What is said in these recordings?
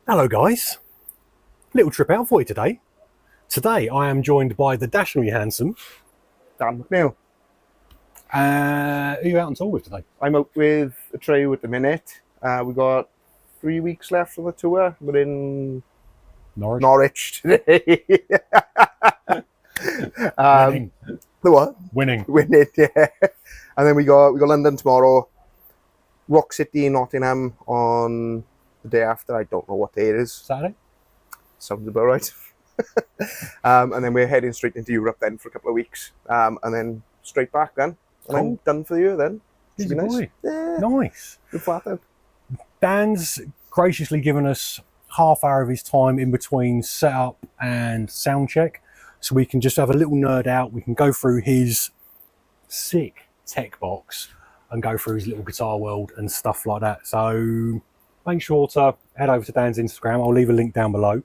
Hello guys, little trip out for you today. Today I am joined by the dashingly handsome Dan McNeil. who are you out on tour with today? I'm out with Atreyu at the minute. We got 3 weeks left of the tour. We're in Norwich today. Winning. The what? Winning. Winning, yeah. And then we got London tomorrow, Rock City, Nottingham on the day after. I don't know what day it is. Saturday? Sounds about right. And then we're heading straight into Europe then for a couple of weeks. And then straight back then. And I'm done for the year then. Should be nice. Yeah. Nice. Good flat out. Dan's graciously given us half hour of his time in between setup and sound check, so we can just have a little nerd out. We can go through his sick tech box and go through his little guitar world and stuff like that. So make sure to head over to Dan's Instagram. I'll leave a link down below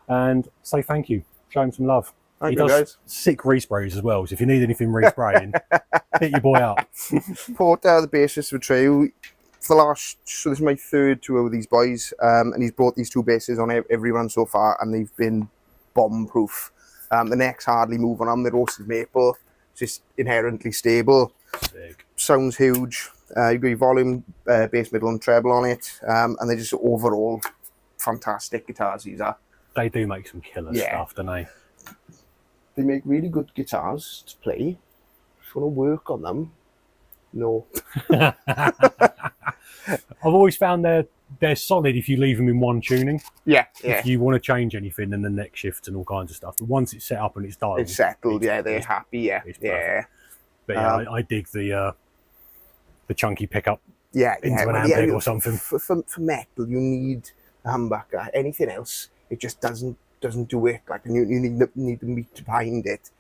and say thank you. Show him some love. Thank he you, does guys. sick resprays as well, so if you need anything respraying, hit your boy up. Bought the bassist for Atreyu for the last, so this is my third tour with these boys, and he's brought these two basses on every run so far, and they've been bomb-proof. The necks hardly move on them. They're roasted maple, just inherently stable. Sick. Sounds huge. You've got your volume, bass, middle, and treble on it, and they're just overall fantastic guitars. These are. They do make some killer stuff, don't they? They make really good guitars to play. If you want to work on them, no. I've always found they're solid if you leave them in one tuning. Yeah. If you want to change anything, then the neck shift and all kinds of stuff. But once it's set up and it's dialed, it's settled. They're happy. Yeah. But yeah, I dig the chunky pickup. Yeah, into an amp or something. For metal, you need a humbucker. Anything else, it just doesn't do it. Like you need the meat behind it,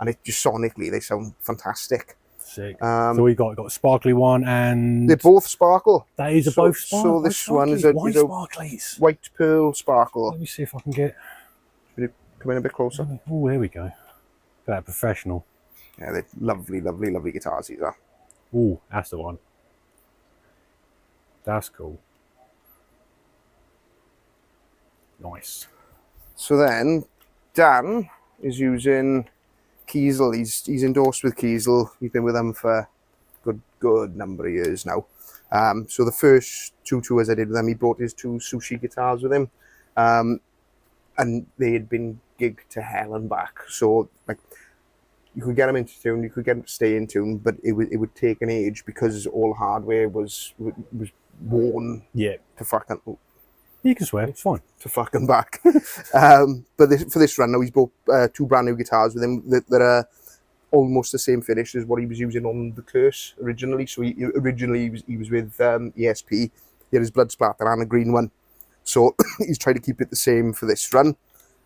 and it just sonically they sound fantastic. Sick. So we got a sparkly one, and they're both sparkle. That is both sparkle. So this one is a white pearl sparkle. Let me see if I can get. Come in a bit closer. Oh, there we go. That professional. Yeah, they're lovely guitars. These are. Oh, that's the one. That's cool. Nice. So then, Dan is using Kiesel. He's endorsed with Kiesel. He's been with them for a good number of years now. So the first two tours I did with him, he brought his two sushi guitars with him, and they had been gigged to hell and back. So like, you could get them into tune, you could get them to stay in tune, but it would take an age because all hardware was worn. Yeah. To fucking. You can swear, it's fine. To fucking back. But for this run now, he's bought two brand new guitars with him that are almost the same finish as what he was using on the Curse originally. So he was with ESP. He had his blood splatter and a green one. So he's tried to keep it the same for this run.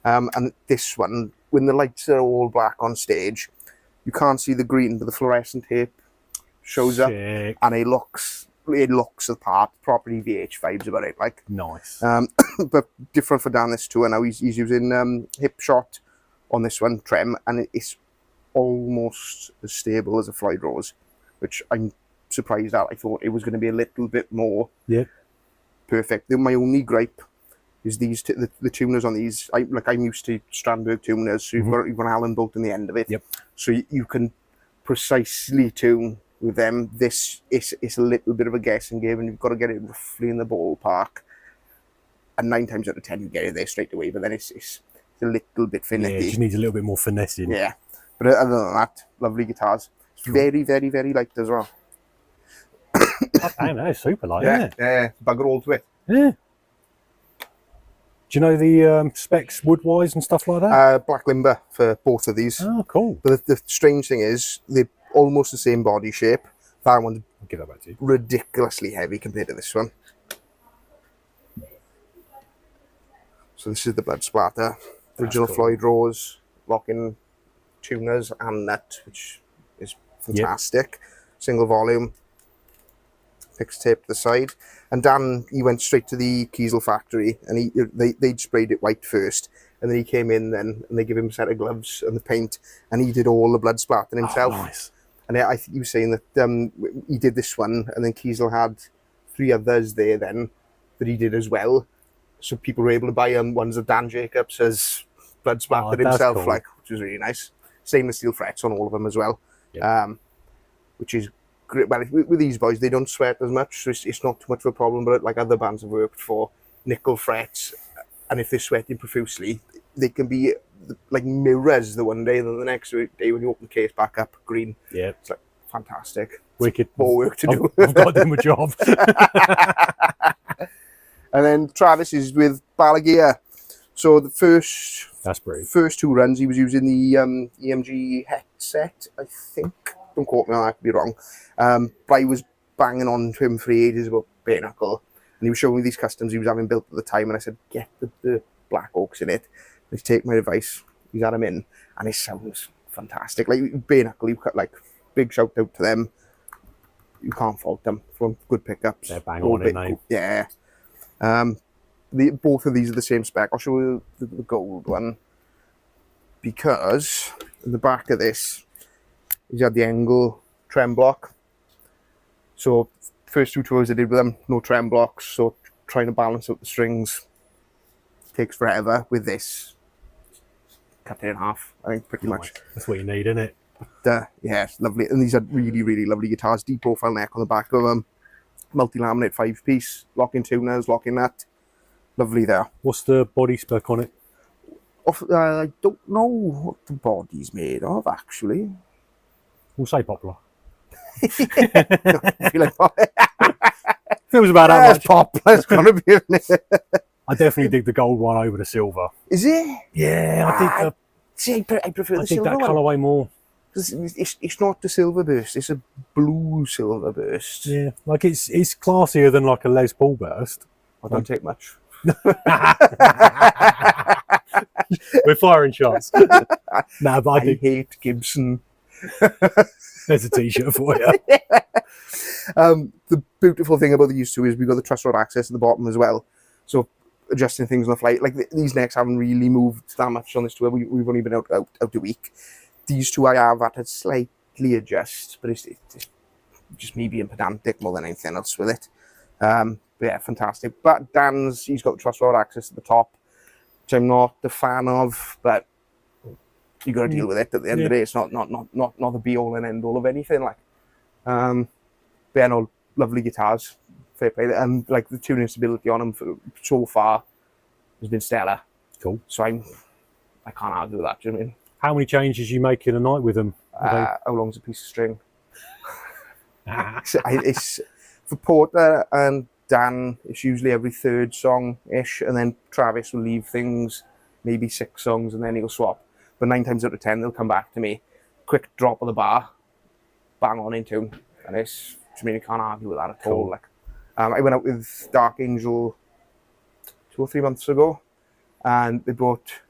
And this one, when the lights are all black on stage, you can't see the green, but the fluorescent tape shows up, and it looks the part, properly VH vibes about it, like. Nice. But different for Dan this tour now. He's using hip shot on this one, trem, and it's almost as stable as a Floyd Rose, which I'm surprised at. I thought it was going to be a little bit more perfect. My only gripe is these the tuners on these. I'm used to Strandberg tuners, so you've got Allen bolt in the end of it. Yep. So you can precisely tune with them. This is a little bit of a guessing game, and you've got to get it roughly in the ballpark. And 9 times out of 10, you get it there straight away. But then it's a little bit finicky. Yeah, it just needs a little bit more finessing. Yeah. But other than that, lovely guitars. It's very light as well. Damn, that is super light, isn't it? Yeah, bugger all to it. Yeah. Do you know the specs wood-wise and stuff like that? Black limber for both of these. Oh, cool. But the strange thing is, they're almost the same body shape. That one's I'll give that back to you. Ridiculously heavy compared to this one. So this is the blood splatter. Original cool. Floyd Rose, lock-in tuners and nut, which is fantastic. Single volume. Fixed tape to the side. And Dan, he went straight to the Kiesel factory, and they'd sprayed it white first, and then he came in then, and they gave him a set of gloves and the paint, and he did all the blood splatter himself. Oh, nice. And I think he was saying that he did this one, and then Kiesel had 3 others there then that he did as well. so people were able to buy ones of Dan Jacobs as blood splattered that's himself, cool. like, which was really nice. Stainless steel frets on all of them as well, Yep. which is great. Well, with these boys, they don't sweat as much, so it's not too much of a problem. But like other bands I've worked for, nickel frets, and if they're sweating profusely, they can be like mirrors the one day, and then the next day when you open the case back up, green. Yeah. It's like fantastic. Wicked. More work to do. I've got to do my job. And then Travis is with Balagear. So the That's brilliant. first 2 runs, he was using the EMG headset, I think. Don't quote me on that, I could be wrong. But I was banging on to him for ages about bare knuckle, and he was showing me these customs he was having built at the time, and I said, get the Black Oaks in it. He's taken my advice, he's had them in, and it sounds fantastic. Like bare knuckle, you cut, like, big shout out to them. You can't fault them from good pickups. They're bang on it, mate. Yeah. Both of these are the same spec. I'll show you the gold one, because in the back of this, he's had the Engel trem block. So first 2 tours I did with them, no trem blocks. So trying to balance out the strings takes forever. With this, cut it in half, I think, pretty much. That's what you need, isn't it? Yeah, it's lovely. And these are really, really lovely guitars. Deep profile neck on the back of them. Multi-laminate 5-piece. Locking tuners, locking nut. Lovely there. What's the body spec on it? I don't know what the body's made of, actually. We'll say Poplar. I feel like Feels about that much. Poplar's gonna be, isn't it? I definitely dig the gold one over the silver. Is it? Yeah, See, I prefer I the dig silver that one. colourway more. It's not the silver burst, it's a blue silver burst. Yeah, like it's classier than like a Les Paul burst. I don't take much. We're firing shots. Nah, but I I think hate Gibson. there's a t-shirt for you. The beautiful thing about these 2 is we've got the truss rod access at the bottom as well. So adjusting things on the flight, like these necks haven't really moved that much on this tour. We've only been out a week. These 2 I have had to slightly adjust, but it's just me being pedantic more than anything else with it. But yeah, fantastic. But he's got the truss rod access at the top, which I'm not a fan of, but you got to deal with it at the end of the day. It's not the be all and end all of anything. Like, but yeah, no, lovely guitars, fair play, and like the tuning stability on them so far has been stellar. Cool. So I can't argue with that. Do you know what I mean? How many changes you make in a night with them? How long's a piece of string? It's for Porter and Dan, it's usually every 3rd song-ish, and then Travis will leave things, maybe 6 songs, and then he'll swap. But 9 times out of 10, they'll come back to me, quick drop of the bar, bang on in tune, and it's, I mean, you can't argue with that at all. Like, I went out with Dark Angel 2 or 3 months ago, and they brought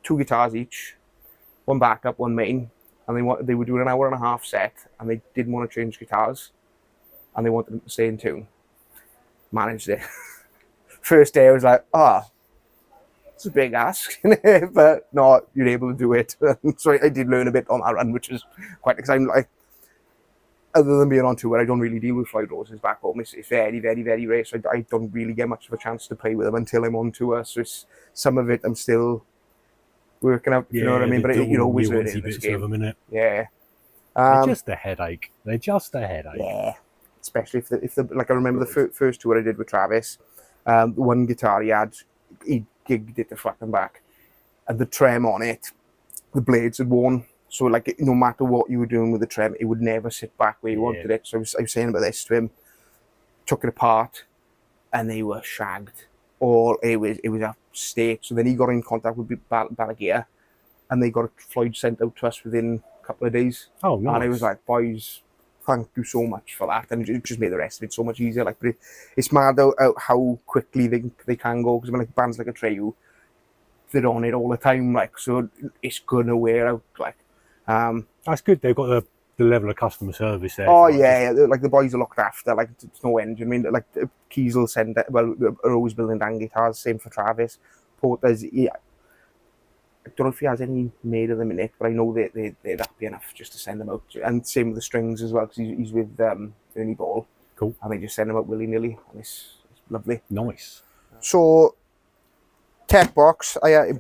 2 guitars each, 1 backup, 1 main, and they were doing an hour and a half set, and they didn't want to change guitars, and they wanted them to stay in tune. Managed it. First day I was like, it's a big ask, but no, you're able to do it. So I did learn a bit on that run, which was quite exciting. Like, other than being on tour, I don't really deal with Floyd Roses back home. It's very, very, very rare, so I don't really get much of a chance to play with them until I'm on tour. So some of it I'm still working out, you know what I mean? But you're always learning in this game. Of them, innit? Yeah. They're just a headache. They're just a headache. Yeah. Especially if the like I remember the first tour I did with Travis, the one guitar he gigged it to front and back, and the trem on it, the blades had worn. So like no matter what you were doing with the trem, it would never sit back where you wanted it. So I was saying about this to him, took it apart, and they were shagged, or it was a state. So then he got in contact with Balagear, and they got Floyd sent out to us within a couple of days. Oh, nice. And I was like, boys, thank you so much for that, and it just made the rest of it so much easier. Like, but it's mad how quickly they can go, because I mean, like bands like Atreyu, they're on it all the time, like, so it's gonna wear out. Like, that's good. They've got the level of customer service there. Oh yeah, like the boys are looked after. Like, it's no end. I mean, like Keys will send are always building down guitars. Same for Travis. Porter's. I don't know if he has any made of them in it, but I know they're happy enough just to send them out. And same with the strings as well, because he's with Ernie Ball. Cool. And they just send them out willy-nilly, and it's lovely. Nice. So tech box. I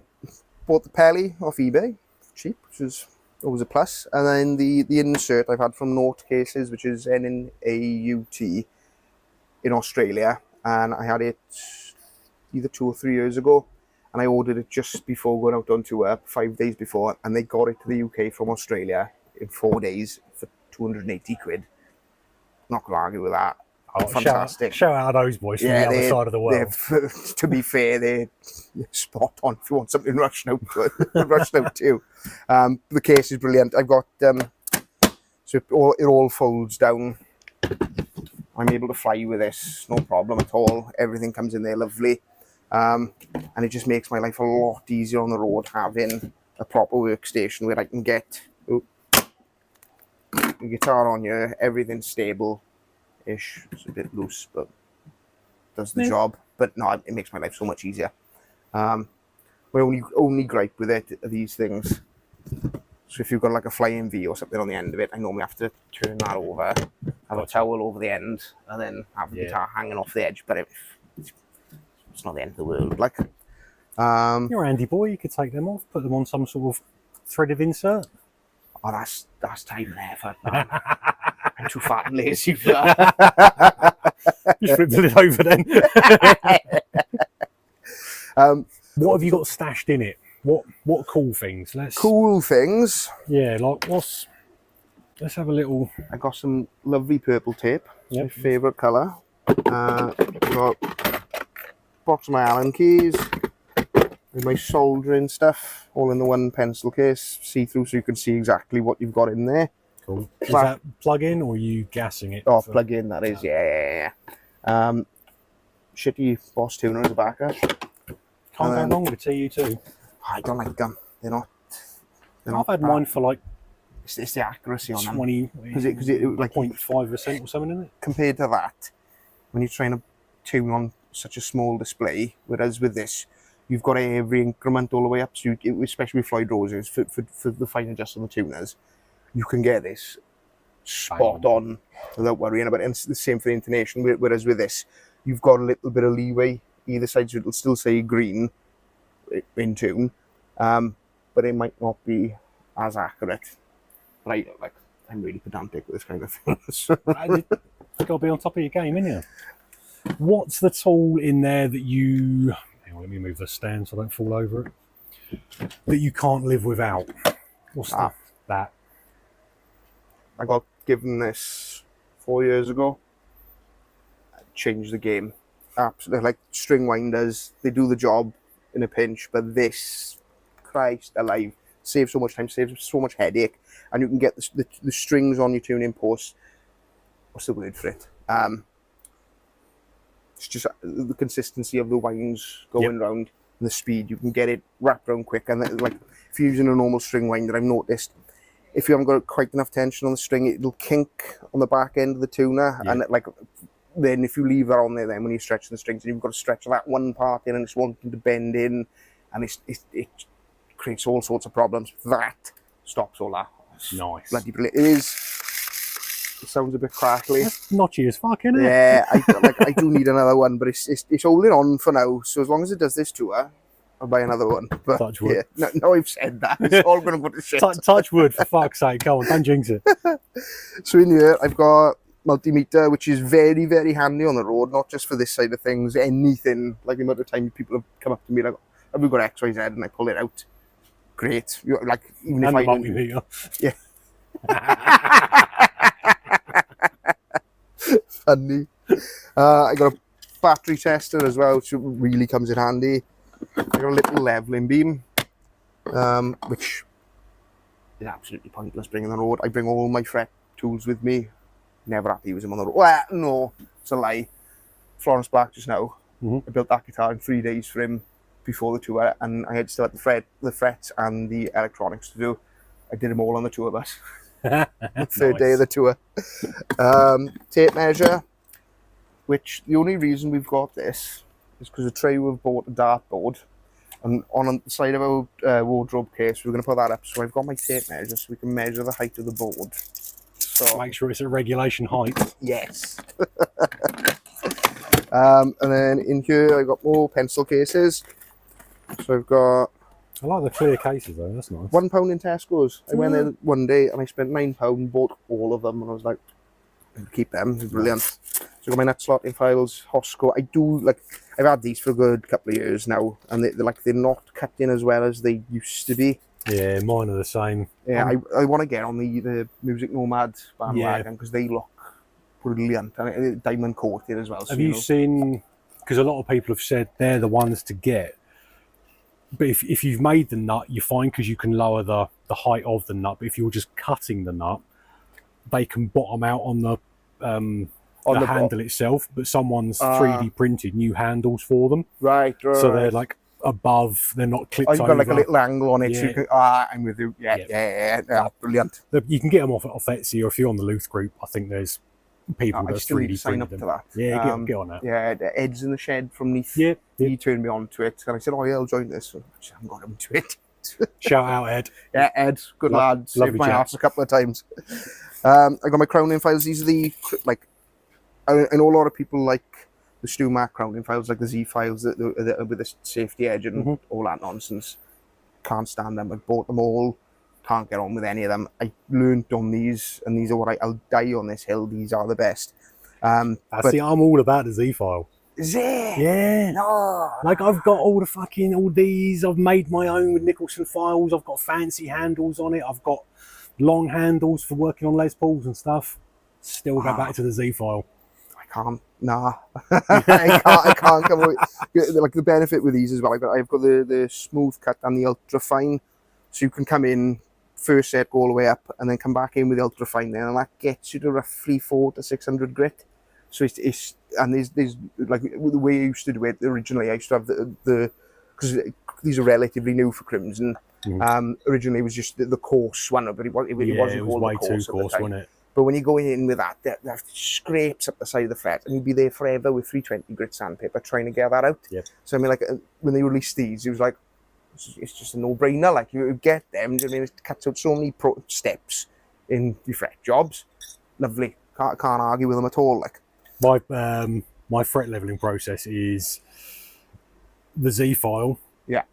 bought the Pelly off eBay, cheap, which is always a plus. And then the insert I've had from Naut Cases, which is N-A-U-T in Australia, and I had it either 2 or 3 years ago, and I ordered it just before going out on tour, 5 days before, and they got it to the UK from Australia in 4 days for 280 quid. Not gonna argue with that. Oh, Fantastic. Shout out those boys from the other side of the world. To be fair, they're spot on if you want something rushing out too. The case is brilliant. I've got so it all folds down. I'm able to fly with this, no problem at all. Everything comes in there lovely, and it just makes my life a lot easier on the road having a proper workstation where I can get the guitar on here, everything's stable. Ish. It's a bit loose, but does the job. But no, it makes my life so much easier. My only gripe with it are these things. So if you've got like a flying V or something on the end of it, I normally have to turn that over, have a towel over the end, and then have the guitar hanging off the edge. But it's not the end of the world. Like, you're a handy boy. You could take them off, put them on some sort of threaded insert. Oh, that's time and effort, man. I'm too fat and lazy for that. Just flip the lid over then. What have you got stashed in it? What cool things? Cool things? Yeah, like let's have a little. I got some lovely purple tape. Yep. My favourite colour. Got box of my Allen keys. With my soldering stuff, all in the one pencil case, see-through, so you can see exactly what you've got in there. Cool. Is that plug-in or are you gassing it? Oh, plug-in, that is, yeah. Shitty Boss tuner as a backup. Can't go wrong with TU2. I don't like them. They're not I've had mine for like... It's the accuracy on 20, them. Because it like 0.5% or something, isn't it? Compared to that, when you're trying to tune on such a small display, whereas with this, you've got every increment all the way up, so especially with Floyd Roses, for the fine adjust on the tuners, you can get this spot on without worrying about it. And it's the same for the intonation, whereas with this, you've got a little bit of leeway either side, so it'll still say green in tune, but it might not be as accurate. But I'm really pedantic with this kind of thing. You've got to be on top of your game, ain't you? What's the tool in there that you... Let me move the stand so I don't fall over it. That you can't live without. What's that? I got given this 4 years ago. Changed the game. Absolutely. Like string winders, they do the job in a pinch, but this, Christ alive, saves so much time, saves so much headache, and you can get the strings on your tuning post. What's the word for it? It's just the consistency of the winds going round and the speed. You can get it wrapped around quick. And then, like if you're using a normal string winder, I've noticed if you haven't got quite enough tension on the string, it'll kink on the back end of the tuner. And then if you leave that on there, then when you're stretching the strings, and you've got to stretch that one part in, and it's wanting to bend in, and it creates all sorts of problems. That stops all that. Nice. Bloody brilliant. It sounds a bit crackly. That's notchy as fuck, isn't it? Yeah, I do need another one, but it's holding on for now. So as long as it does this tour, I'll buy another one. But touch wood. Yeah, no, I've said that. It's all going to go to shit. Touch wood, for fuck's sake. Go on, don't jinx it. So in here, I've got multimeter, which is very, very handy on the road, not just for this side of things. Anything, like the amount of time people have come up to me, like, have we got X, Y, Z? And I pull it out. Great. Like, even if I don't... Yeah. Funny. I got a battery tester as well, which really comes in handy. I got a little leveling beam, which is absolutely pointless bringing on the road. I bring all my fret tools with me. Never have to use them on the road. Well, no, it's a lie. Florence Black just now. I built that guitar in 3 days for him before the tour, and I had still had the frets and the electronics to do. I did them all on the tour bus. The third day of the tour. Tape measure, which the only reason we've got this is because Atreyu have bought a dartboard, and on the side of our wardrobe case, we're going to put that up. So I've got my tape measure so we can measure the height of the board. So make sure it's at regulation height. Yes. And then in here, I've got more pencil cases. So I've got I like the clear cases though. That's nice. £1 in Tesco's. I went there one day and I spent £9, bought all of them, and I was like, I'll keep them. They're brilliant. So I got my nut slotting files, Hosco. I do like. I've had these for a good couple of years now, and they're not cut in as well as they used to be. Yeah, mine are the same. Yeah, I want to get on the Music Nomad bandwagon because they look brilliant, and diamond coated as well. So, have you seen? Because a lot of people have said they're the ones to get. But if you've made the nut, you're fine because you can lower the height of the nut. But if you're just cutting the nut, they can bottom out on the handle itself. But someone's 3D printed new handles for them. Right. So they're like above, they're not clipped over. You've got like a little angle on it. So you can, I'm with you. Yeah, brilliant. You can get them off Etsy, or if you're on the Luth group, I think there's people that 3D sign printed up them. to that. Yeah, get on that. Yeah, Ed's in the shed from Neath. Yeah. He turned me on to it, and I said, "Oh yeah, I'll join this." So I haven't got him to it. Shout out, Ed. Yeah, Ed, good lad. Saved my ass a couple of times. I got my crowning files. These are the I know a lot of people like the Stu Mac crowning files, like the Z files that with the safety edge and all that nonsense. Can't stand them. I bought them all. Can't get on with any of them. I learnt on these, and these are what I'll die on this hill. These are the best. I'm all about the Z file. Is it? Yeah. No. Like I've got all these. I've made my own with Nicholson files. I've got fancy handles on it. I've got long handles for working on Les Pauls and stuff. Still go back to the Z file. I can't. Nah. I can't come away. Like the benefit with these as well. I've got the smooth cut and the ultra fine, so you can come in first set, go all the way up, and then come back in with the ultra fine there, and that gets you to roughly 400 to 600 grit. So it's and there's like the way I used to do it originally. I used to have the because these are relatively new for Crimson. Originally it was just the coarse one, but it wasn't way too coarse, wasn't it? But when you go in with that, that scrapes up the side of the fret, and you'd be there forever with 320 grit sandpaper trying to get that out. Yep. So I mean, like when they released these, it was like it's just a no-brainer. Like you get them, I mean, it cuts out so many steps in your fret jobs. Lovely, can't argue with them at all. Like my fret leveling process is the Z file. Yeah.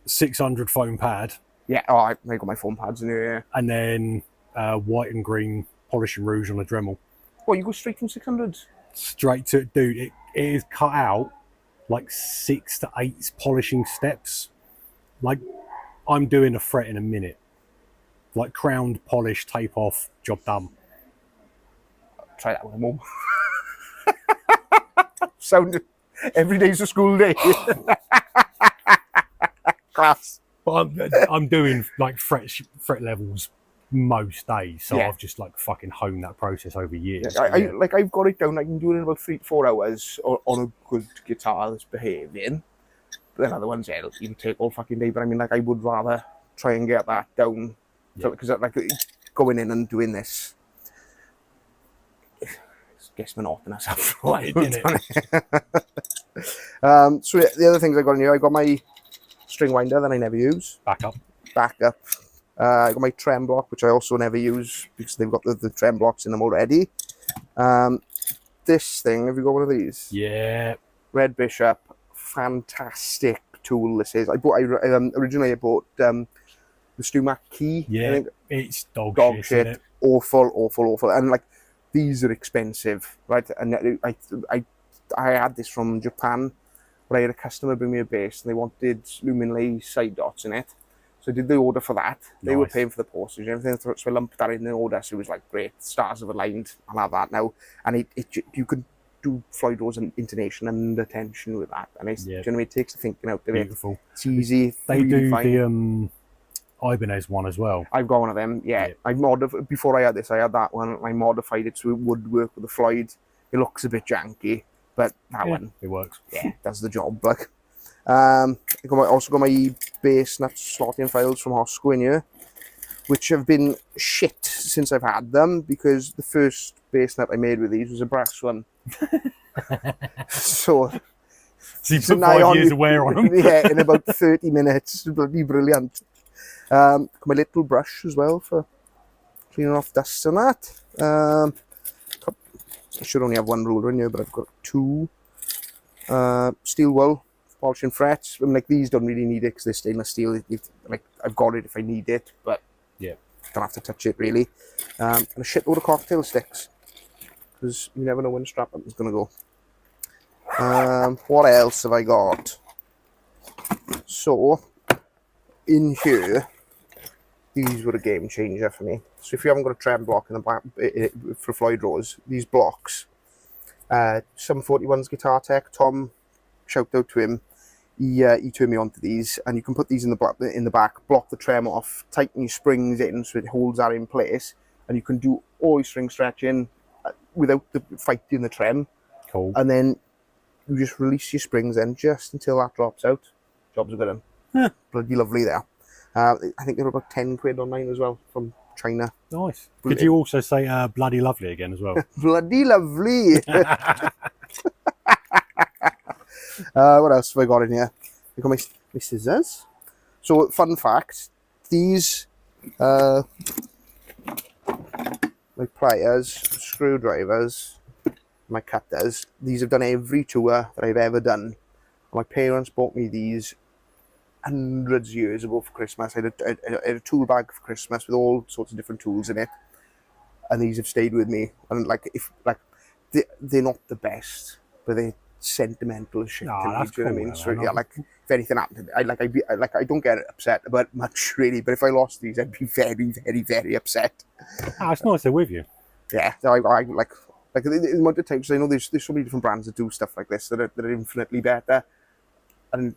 600 foam pad. Yeah. Oh, I got my foam pads in here. Yeah. And then white and green polishing rouge on a Dremel. Well, you go straight from 600s? Straight to it, dude. It is cut out like 6 to 8 polishing steps. Like I'm doing a fret in a minute. Like crowned, polish, tape off, job done. Try that one more. Sound every day's a school day. Class. But I'm doing like fret levels most days, so I've just like fucking honed that process over years. Yeah, I've got it down. I can do it in about 3 to 4 hours on a good guitar that's behaving. But then other ones, it'll take all fucking day. But I mean, like I would rather try and get that down, because like going in and doing this, it gets monotonous after a while, isn't it? So the other things I got in here, I got my string winder that I never use. Back up. I got my trem block, which I also never use because they've got the trem blocks in them already. This thing, have you got one of these? Yeah. Red Bishop, fantastic tool this is. Originally I bought the Stu Mac key. Yeah, I think it's dog shit. Isn't it? Awful. And like these are expensive, right? And I had this from Japan, where I had a customer bring me a bass and they wanted luminlay side dots in it. So I did the order for that. They were paying for the postage and everything, so I lumped that in the order. So it was like, great, stars have aligned. I'll have that now. And you could do Floyd Rose and intonation and attention with that. And you know what I mean? It takes the thinking out of it. Beautiful. It's easy. They do the Ibanez one as well. I've got one of them. Yeah, before I had this, I had that one. I modified it so it would work with the Floyd. It looks a bit janky, but that one, it works. Yeah, does the job. Like, I also got my bass nut slotting files from Hosco in here, which have been shit since I've had them, because the first bass nut I made with these was a brass one. So you put 5 years of wear on them. Yeah, in about 30 minutes. Bloody brilliant. Got my little brush as well for cleaning off dust and that. I should only have one ruler in here, but I've got 2. Steel wool, polishing frets. I mean, like these don't really need it because they're stainless steel. Like I've got it if I need it, but Yeah. don't have to touch it really. And a shitload of cocktail sticks because you never know when the strap button's gonna go. What else have I got? So in here, these were a game changer for me. So if you haven't got a trem block in the back for Floyd Rose, these blocks, some 41's Guitar Tech, Tom, shout out to him. He turned me on to these, and you can put these in the back, block the trem off, tighten your springs in so it holds that in place, and you can do all your string stretching without fighting the trem. Cool. And then you just release your springs then just until that drops out. Job's a good one. Yeah. Bloody lovely there. I think they're about 10 quid online as well from China. Nice. Brilliant. Could you also say bloody lovely again as well? Bloody lovely. What else have I got in here? I got my scissors. So, fun fact, these my pliers, screwdrivers, my cutters, these have done every tour that I've ever done. My parents bought me these hundreds of years ago for Christmas. I had a tool bag for Christmas with all sorts of different tools in it, and these have stayed with me. And they're not the best, but they're sentimental as shit to me. That's Do you know cool, what I mean? though, So man. yeah, like if anything happened, I don't get upset about much really. But if I lost these, I'd be very, very, very upset. It's nice they're with you. Yeah, so I like the amount of times I know there's so many different brands that do stuff like this that are infinitely better, and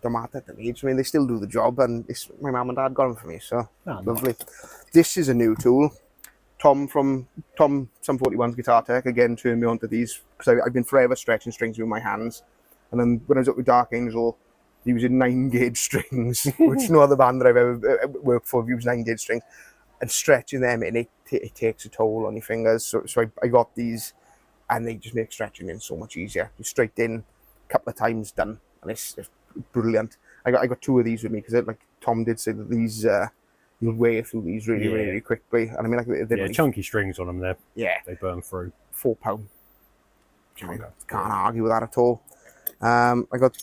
they're mad at the age. I mean, they still do the job, and my mum and dad got them for me, so lovely. Nice. This is a new tool. Tom from Some 41's Guitar Tech again turned me onto these because I've been forever stretching strings with my hands, and then when I was up with Dark Angel, using 9-gauge strings, which no other band that I've ever worked for used 9-gauge strings, and stretching them, and it takes a toll on your fingers. So I got these, and they just make stretching in so much easier. You straight in, a couple of times done, and it's brilliant. I got 2 of these with me because, like Tom did say that these you'll wear through these really quickly. And I mean, like they're chunky strings on them there. Yeah, they burn through. £4. Can't argue with that at all. I got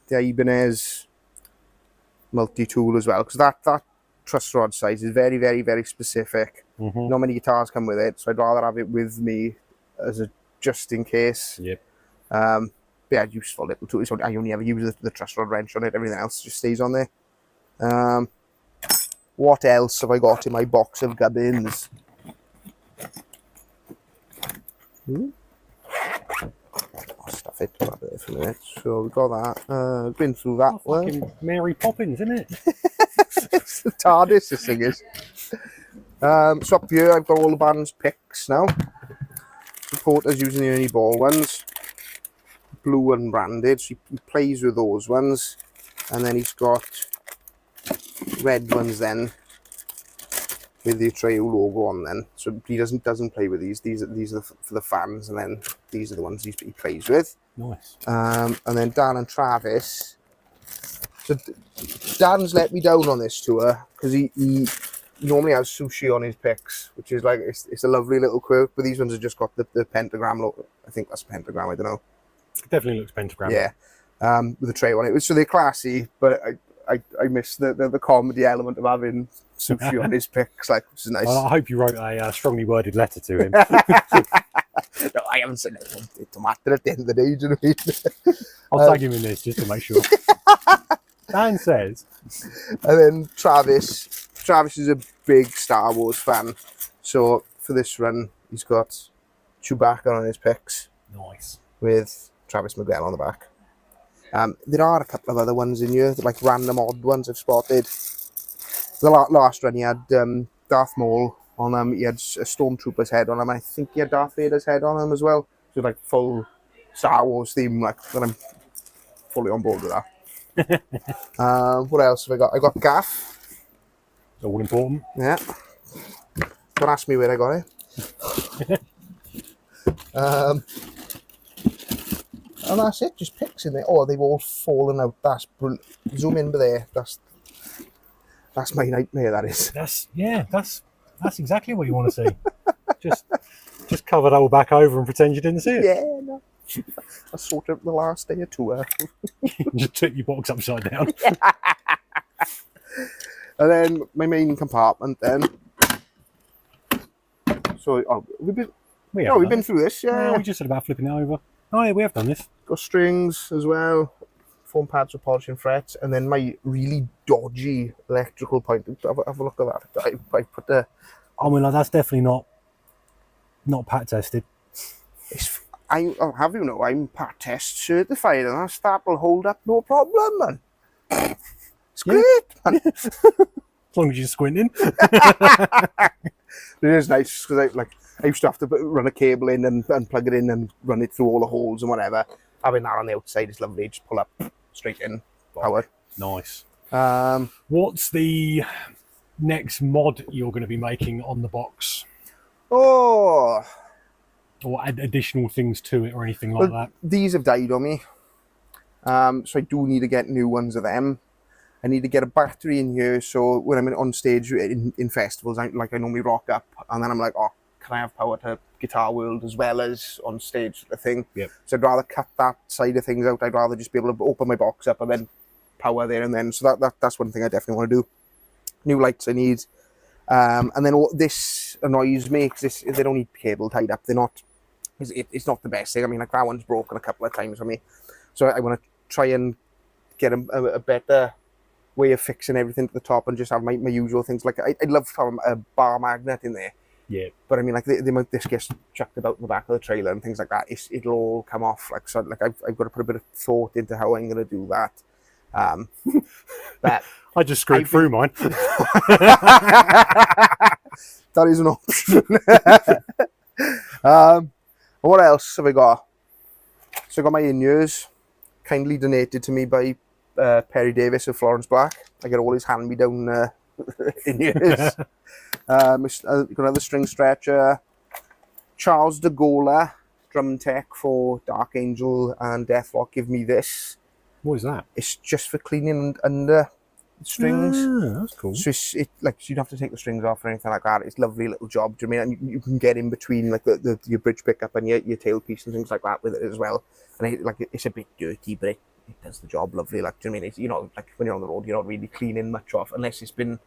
the Ibanez multi-tool as well because that truss rod size is very, very, very specific. Not many guitars come with it, so I'd rather have it with me as a just in case. Yep. Yeah, useful little tool. So I only ever use the truss rod wrench on it. Everything else just stays on there. What else have I got in my box of gubbins? I'll stuff it for a minute. So we've got that. Been through that one. Fucking Mary Poppins, isn't it? It's the TARDIS, this thing is. So up here, I've got all the band's picks now. Supporters using the Ernie Ball ones. Blue and branded, so he plays with those ones. And then he's got red ones then with the Atreyu logo on then. So he doesn't play with these. These are for the fans, and then these are the ones he plays with. Nice. And then Dan and Travis. So Dan's let me down on this tour because he normally has sushi on his picks, which is like it's a lovely little quirk. But these ones have just got the pentagram logo. I think that's a pentagram. I don't know. It definitely looks pentagram. Yeah. With a tray on it. So they're classy, but I miss the comedy element of having sushi on his picks, like, which is nice. Well, I hope you wrote a strongly worded letter to him. No, I haven't said it. It matter at the end of the day, do you know what I mean? I'll tag him in this just to make sure. Dan says. And then Travis. Travis is a big Star Wars fan. So for this run, he's got Chewbacca on his picks. Nice. With Travis McNeil on the back. There are a couple of other ones in here, like random odd ones I've spotted. The last run he had Darth Maul on him, he had a Stormtrooper's head on him, and I think he had Darth Vader's head on him as well. So like full Star Wars theme, like, that I'm fully on board with that. What else have I got? I got Gaff. All important. Yeah. Don't ask me where I got it. And that's it, just picks in there. Oh, they've all fallen out. That's brilliant. Zoom in there. That's my nightmare, that is. That's exactly what you want to see. just cover that all back over and pretend you didn't see it. Yeah, no. I sort of the last day of tour. Just took your box upside down. And then my main compartment then. So we've been through this, yeah. No, we just said about flipping it over. Oh yeah, we have done this. Got strings as well, foam pads for polishing frets, and then my really dodgy electrical point. Have a look at that. I put the. I mean, like, that's definitely not pat tested. I'll have you know, I'm pat test certified, and that will hold up no problem, man. It's great, man. As long as you're squinting. It is nice because I used to have to run a cable in and plug it in and run it through all the holes and whatever. Having that on the outside is lovely. Just pull up straight in, power. Nice. Um, What's the next mod you're going to be making on the box? oh, Or add additional things to it or anything like that? These have died on me. So I do need to get new ones of them. I need to get a battery in here, so when I'm on stage in festivals, I normally rock up, and then I'm like, oh, can I have power to Guitar World as well as on stage sort of thing? Yep. So I'd rather cut that side of things out. I'd rather just be able to open my box up and then power there and then. So that's one thing I definitely want to do. New lights I need. And then this annoys me, because they don't need cable tied up. They're not, it's not the best thing. I mean, like, that one's broken a couple of times for me. So I want to try and get a better way of fixing everything to the top and just have my usual things. Like, I'd love to have a bar magnet in there. Yeah. But I mean, like, the amount this gets chucked about in the back of the trailer and things like that, it'll all come off. Like, so, like, I've got to put a bit of thought into how I'm going to do that. But I just screwed through mine. That is an option. What else have I got? So I got my in-ears, kindly donated to me by Perry Davis of Florence Black. I get all his hand-me-down in-ears. Got another string stretcher. Charles de Gaulle, drum tech for Dark Angel and Deathlock, give me this. What is that? It's just for cleaning under strings. Ah, that's cool. So so you don't have to take the strings off or anything like that. It's a lovely little job. Do you know what I mean? And you can get in between like your bridge pickup and your tailpiece and things like that with it as well. And it's a bit dirty, but it does the job lovely. Like, do you know what I mean? It's, like, when you're on the road, you're not really cleaning much off unless it's been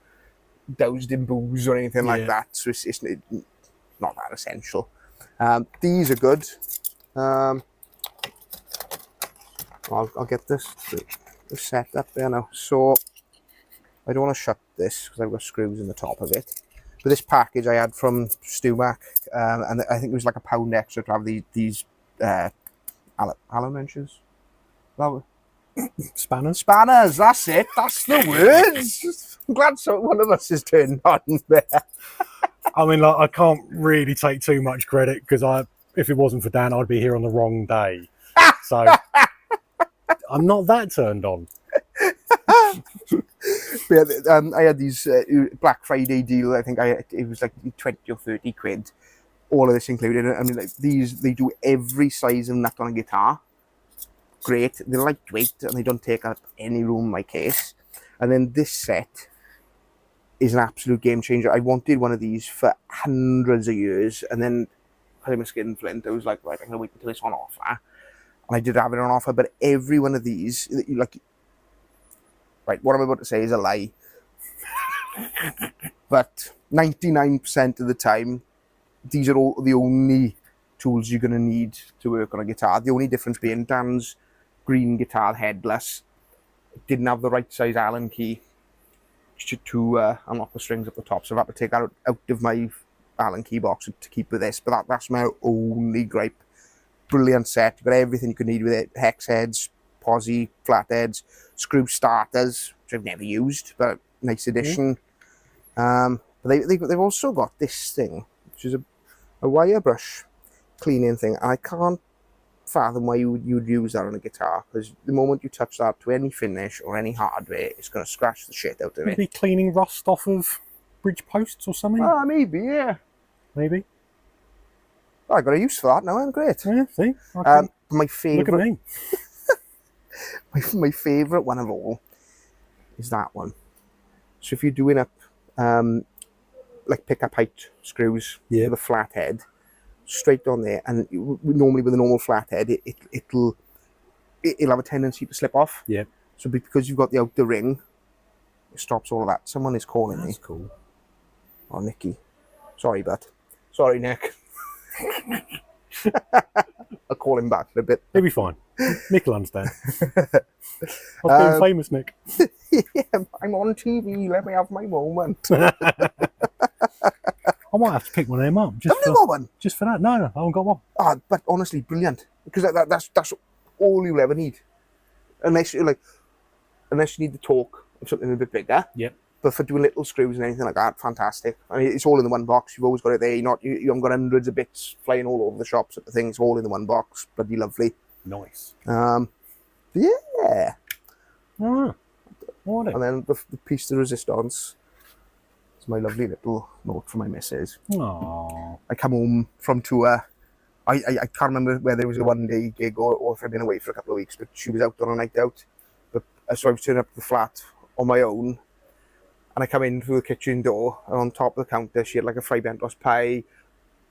doused in booze or anything like that. So it's not that essential. These are good. I'll get this set up there now. So I don't want to shut this because I've got screws in the top of it. But this package I had from Stumac, and I think it was like £1 extra to have these Allen wrenches. Spanners. Spanners, that's it. That's the words. I'm glad one of us is turned on there. I mean, like, I can't really take too much credit because if it wasn't for Dan, I'd be here on the wrong day. So I'm not that turned on. Yeah, I had these Black Friday deal. I think it was like 20 or 30 quid. All of this included. I mean, like, they do every size of nut on a guitar. Great. They're lightweight and they don't take up any room in my case. And then this set is an absolute game changer. I wanted one of these for hundreds of years, and then I'm a skinflint. I was like, right, I'm gonna wait until it's on offer. And I did have it on offer, but every one of these, like, right, what I'm about to say is a lie. But 99% of the time, these are all the only tools you're gonna need to work on a guitar. The only difference being Dan's green guitar, headless, didn't have the right size Allen key to unlock the strings at the top, so I've had to take that out of my Allen key box to keep with this. But that's my only gripe. Brilliant set. You've got everything you could need with it. Hex heads, posi, flatheads, screw starters, which I've never used, but nice addition. But they've also got this thing, which is a wire brush cleaning thing. And I can't fathom why you'd use that on a guitar, because the moment you touch that to any finish or any hardware, it's going to scratch the shit out of it. Maybe cleaning rust off of bridge posts or something? Maybe, yeah. Maybe. I got a use for that now, I'm great. Yeah, see? Okay. My favourite... Look at me. my favourite one of all is that one. So if you're doing up like pickup height screws with a flat head, straight on there, and normally with a normal flathead, it'll have a tendency to slip off. Yeah. So because you've got the outer ring, it stops all of that. Someone is calling me. That's cool. Oh, Nicky. Sorry, but sorry, Nick. I'll call him back in a bit. He'll be fine. Nick will understand. I'm being famous, Nick. Yeah, I'm on TV. Let me have my moment. I might have to pick one of them up. Haven't you got one? Just for that. No, I haven't got one. Oh, but honestly, brilliant. Because that's all you'll ever need. Unless you need the torque of something a bit bigger. Yep. But for doing little screws and anything like that, fantastic. I mean, it's all in the one box. You've always got it there. You haven't got hundreds of bits flying all over the shops at the thing. It's all in the one box. Bloody lovely. Nice. Yeah. Oh, and then the piece de resistance. It's my lovely little note for my missus. Aww. I come home from tour. I can't remember whether it was a one-day gig or if I'd been away for a couple of weeks, but she was out on a night out. But so I was turning up to the flat on my own. And I come in through the kitchen door, and on top of the counter, she had like a fried bentos pie,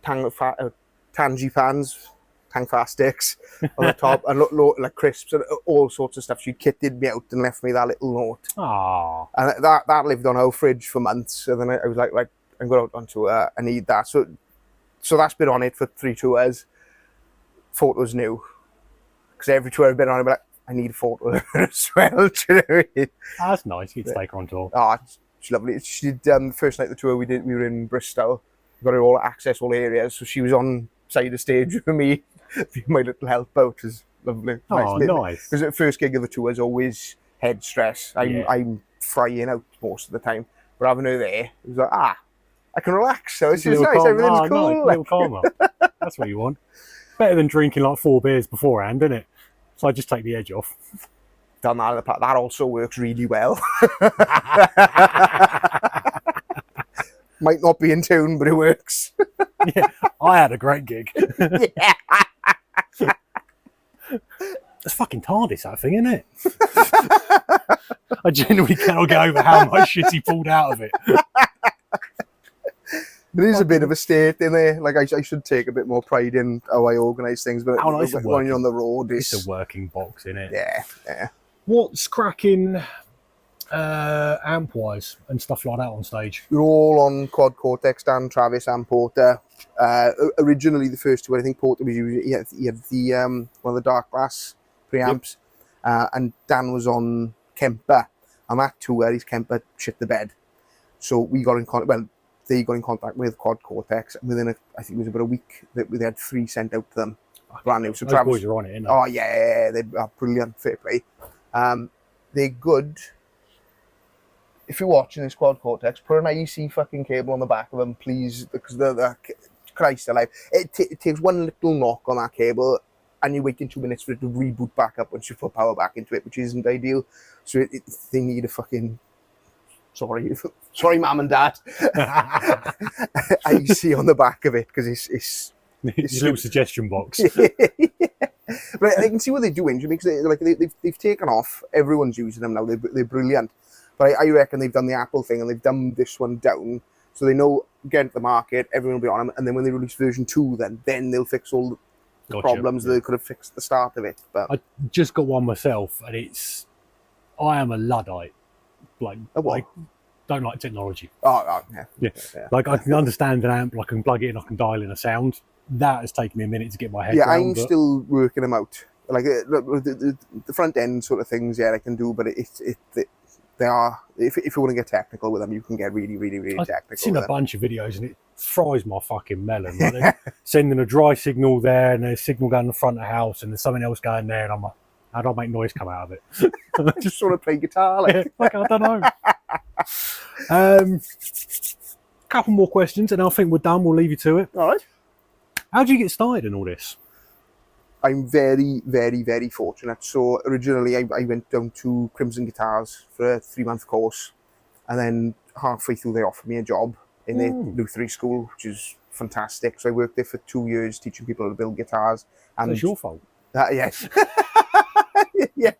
tangy pans, tang fast sticks on the top, and like crisps and all sorts of stuff. She kitted me out and left me that little note. Aww. And that lived on our fridge for months. And then I was like, right, I'm going out on tour. I need that. So that's been on it for 3 tours. Photos new. Because every tour I've been on, I've been like, I need a photo as well. Do you know what I mean? That's nice. You can take her on tour. Oh, she's lovely. She did the first night of the tour we were in Bristol. We got her all access all areas, so she was on side of the stage with me, my little help out. It was lovely. Oh, nice. Because the first gig of the tour is always head stress. I'm frying out most of the time, but having her there, it was like I can relax. So it's nice. Everything's cool. No, a little calmer. That's what you want. Better than drinking like 4 beers beforehand, isn't it? So I just take the edge off. Done that in the past. That also works really well. Might not be in tune, but it works. Yeah, I had a great gig. Yeah. It's fucking TARDIS, that thing, isn't it? I genuinely cannot get over how much shit he pulled out of it. There is a bit of a state in there. Like I should take a bit more pride in how I organise things, but when you're on the road, it's a working box, isn't it? Yeah. What's cracking amp-wise and stuff like that on stage? We're all on Quad Cortex, Dan, Travis and Porter. Originally, the first two, I think Porter was using, he had the one of the dark glass preamps, and Dan was on Kemper. And that tour, his Kemper shit the bed. So we got in contact, they got in contact with Quad Cortex, and within I think it was about a week that we had 3 sent out to them. Brand new. So those boys are on it, isn't they? Oh yeah, they are brilliant. Fair play. They're good. If you're watching this Quad Cortex, put an IEC fucking cable on the back of them, please, because the Christ alive. It takes one little knock on that cable, and you're waiting 2 minutes for it to reboot back up once you put power back into it, which isn't ideal. So they need a fucking sorry, mum and dad. IEC on the back of it because it's a little suggestion box. Yeah. But I can see what they're doing because they've taken off. Everyone's using them now. They're brilliant. But I reckon they've done the Apple thing and they've dumbed this one down so they know get into the market, everyone will be on them, and then when they release version 2, then they'll fix all the problems that they could have fixed at the start of it. But I just got one myself, and I am a Luddite. Don't like technology. Oh yeah. Like I can understand an amp, I can plug it in, I can dial in a sound. That has taken me a minute to get my head around. I'm still working them out. Like the front end sort of things, I can do, but they are. If you want to get technical with them, you can get really, really, really technical. I've seen a bunch of videos and it fries my fucking melon. Like they're sending a dry signal there, and there's a signal going in the front of the house, and there's something else going there, and I'm like, how do I make noise come out of it? Just sort of play guitar, like I don't know. Couple more questions, and I think we're done. We'll leave you to it. All right. How did you get started in all this? I'm very, very, very fortunate. So originally I went down to Crimson Guitars for a 3-month course, and then halfway through they offered me a job in their Lutheran school, which is fantastic. So I worked there for 2 years teaching people how to build guitars. And it's your fault. Yes. Yeah.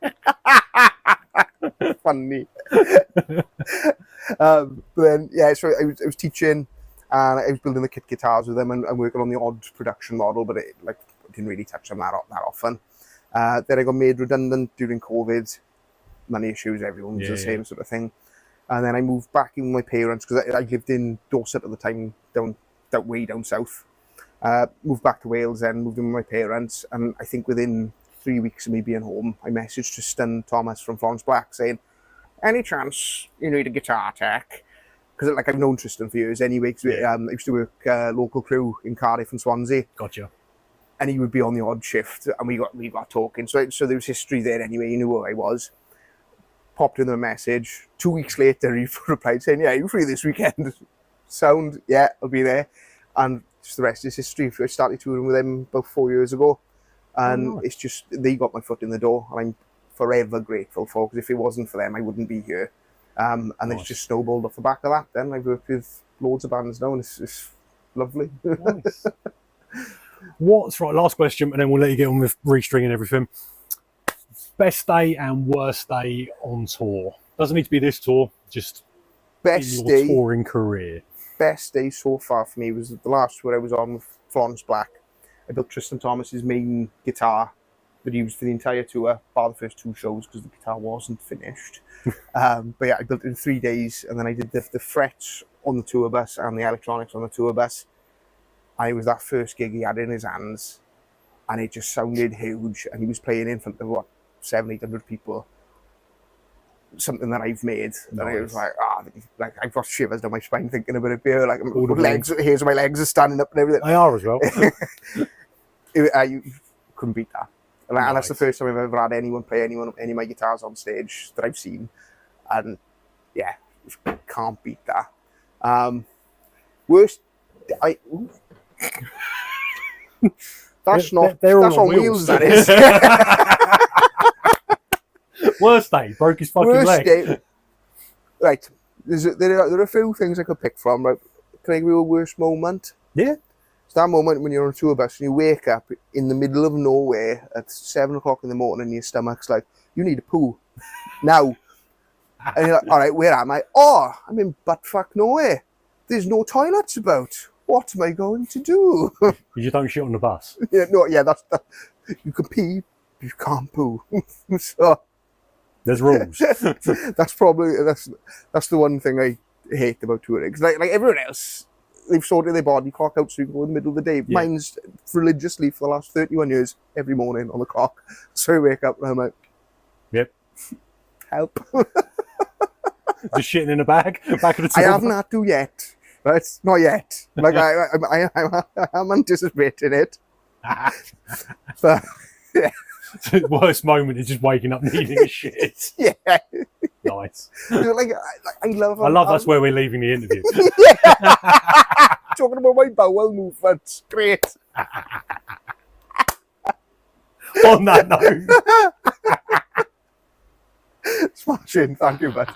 Funny. But then, so I was teaching, And I was building the kit guitars with them and working on the odd production model, but it like didn't really touch them that often. Then I got made redundant during COVID. Money issues, everyone's the same sort of thing. And then I moved back in with my parents because I lived in Dorset at the time, way down south. Moved back to Wales then, moved in with my parents, and I think within 3 weeks of me being home, I messaged Tristan Thomas from Florence Black saying, any chance you need a guitar tech? Because like I've known Tristan for years anyway, because I used to work local crew in Cardiff and Swansea. Gotcha. And he would be on the odd shift, and we got talking. So there was history there anyway. He knew who I was. Popped in a message. 2 weeks later, he replied saying, "Yeah, you free this weekend?" Sound, yeah, I'll be there. And just the rest is history. I started touring with them about 4 years ago, and it's just they got my foot in the door, and I'm forever grateful for. Because if it wasn't for them, I wouldn't be here. And it's just snowballed off the back of that. Then I've worked with loads of bands now, and it's lovely. Nice. What's right? Last question, and then we'll let you get on with restringing everything. Best day and worst day on tour. Doesn't need to be this tour. Just Best in your day, touring career. Best day so far for me was the last tour I was on with Florence Black. I built Tristan Thomas's main guitar that he used for the entire tour, bar the first 2 shows because the guitar wasn't finished. But yeah, I built it in 3 days, and then I did the frets on the tour bus and the electronics on the tour bus. And it was that first gig he had in his hands, and it just sounded huge. And he was playing in front of 700-800 people. Something that I've made, and I was like, like I've got shivers down my spine thinking about it. Here, like hairs on my legs are standing up and everything. They are as well. You couldn't beat that. And that's the first time I've ever had anyone play any of my guitars on stage that I've seen, and yeah, can't beat that. Worst, that's on wheels. That is. Worst day, broke his fucking leg. Day. Right, there are a few things I could pick from. Right? Can I give you a worst moment? Yeah. It's that moment when you're on a tour bus and you wake up in the middle of nowhere at 7 o'clock in the morning and your stomach's like, you need a poo now. And you're like, all right, where am I? Oh, I'm in buttfuck nowhere. There's no toilets about. What am I going to do? You don't shit on the bus. That's you can pee, you can't poo. So there's rules. That's the one thing I hate about touring. Because like everyone else, they've sorted their body clock out so you can go in the middle of the day. Yeah. Mine's religiously for the last 31 years, every morning on the clock. So I wake up and I'm like, yep. Help. Just shitting in a bag, back of the tour. I haven't had to yet. Right? Not yet. Like I'm anticipating it. But yeah. The worst moment is just waking up needing a shit. Yeah. Nice. I love that's where we're leaving the interview. Yeah. Talking about my bowel movements. Great. On that note. Smashing. Thank you, bud.